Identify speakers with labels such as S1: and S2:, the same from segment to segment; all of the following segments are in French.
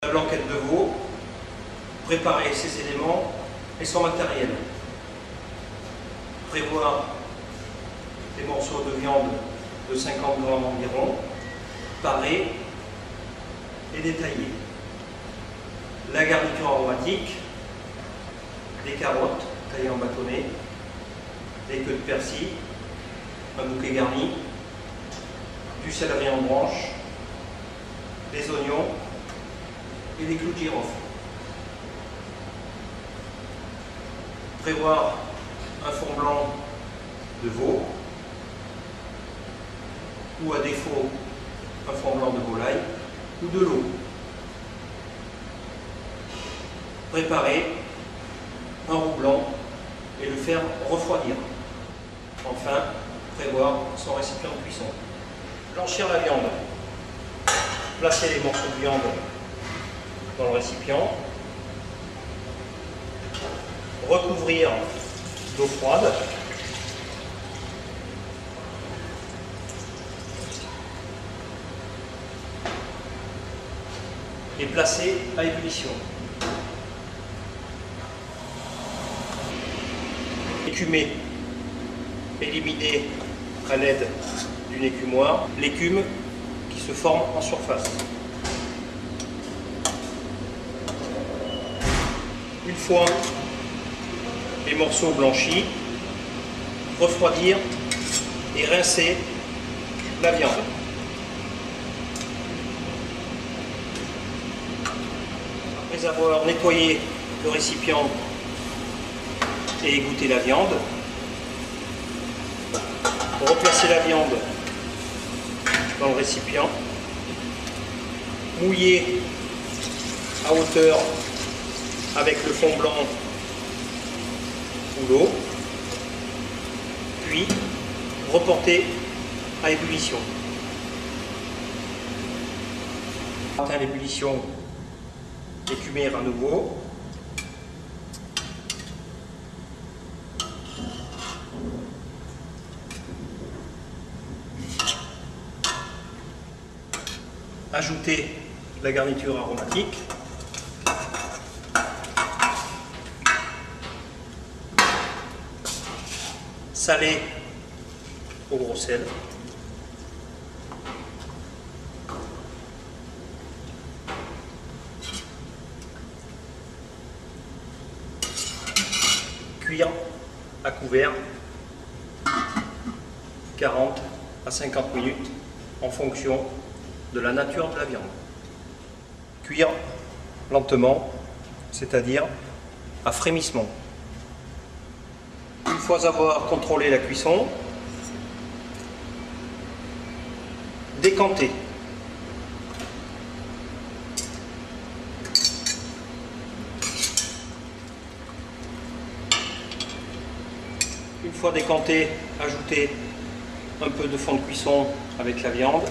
S1: La blanquette de veau, préparer ses éléments et son matériel. Prévoir des morceaux de viande de 50 grammes environ, parés et détaillés. La garniture aromatique, des carottes taillées en bâtonnets, des queues de persil, un bouquet garni, du céleri en branches, des oignons et des clous de girofle. Prévoir un fond blanc de veau ou à défaut un fond blanc de volaille ou de l'eau. Préparer un roux blanc et le faire refroidir. Enfin, prévoir son récipient de cuisson. Blanchir la viande. Placer les morceaux de viande dans le récipient. Recouvrir d'eau froide. Et placer à ébullition. Écumer. Éliminer à l'aide d'une écumoire l'écume qui se forme en surface. Une fois les morceaux blanchis, refroidir et rincer la viande. Après avoir nettoyé le récipient et égoutter la viande, replacer la viande dans le récipient, mouiller à hauteur avec le fond blanc ou l'eau, puis reporter à ébullition. Atteint l'ébullition, écumer à nouveau. Ajouter la garniture aromatique. Saler au gros sel. Cuire à couvert 40 à 50 minutes en fonction de la nature de la viande. Cuire lentement, c'est-à-dire à frémissement. Une fois avoir contrôlé la cuisson, décanter. Une fois décanté, ajouter un peu de fond de cuisson avec la viande,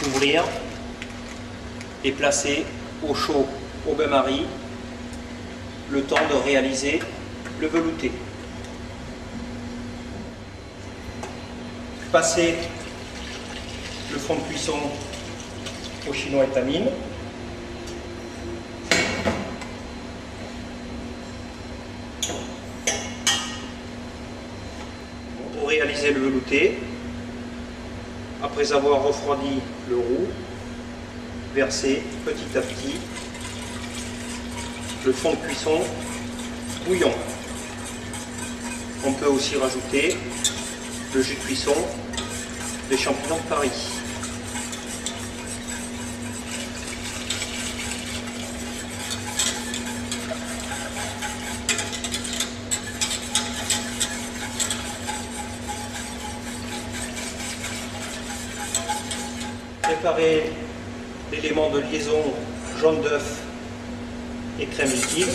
S1: ouvrir et placer au chaud au bain-marie le temps de réaliser le velouté. Passer le fond de cuisson au chinois étamine. Pour réaliser le velouté, après avoir refroidi le roux, verser petit à petit le fond de cuisson bouillant. On peut aussi rajouter le jus de cuisson des champignons de Paris. Préparer l'élément de liaison jaune d'œuf et crème liquide.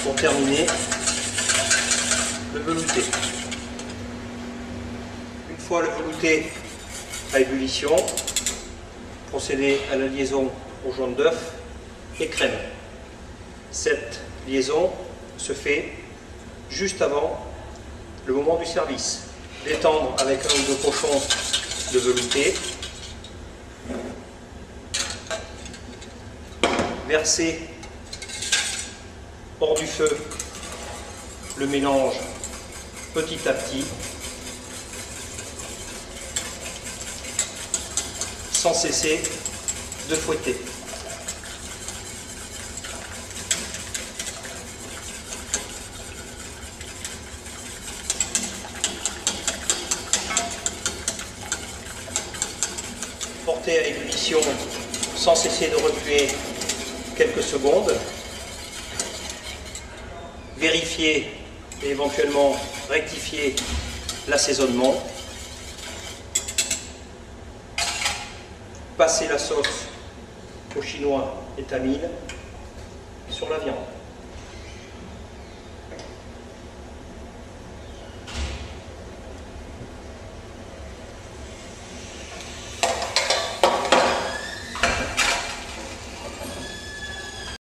S1: Pour terminer, le velouté. Une fois le velouté à ébullition, procéder à la liaison au jaune d'œuf et crème. Cette liaison se fait juste avant le moment du service. Détendre avec un ou deux pochons de velouté. Verser hors du feu le mélange petit à petit, sans cesser de fouetter. Porter à ébullition sans cesser de remuer quelques secondes. Vérifier et éventuellement rectifier l'assaisonnement. Passer la sauce au chinois et tamil sur la viande.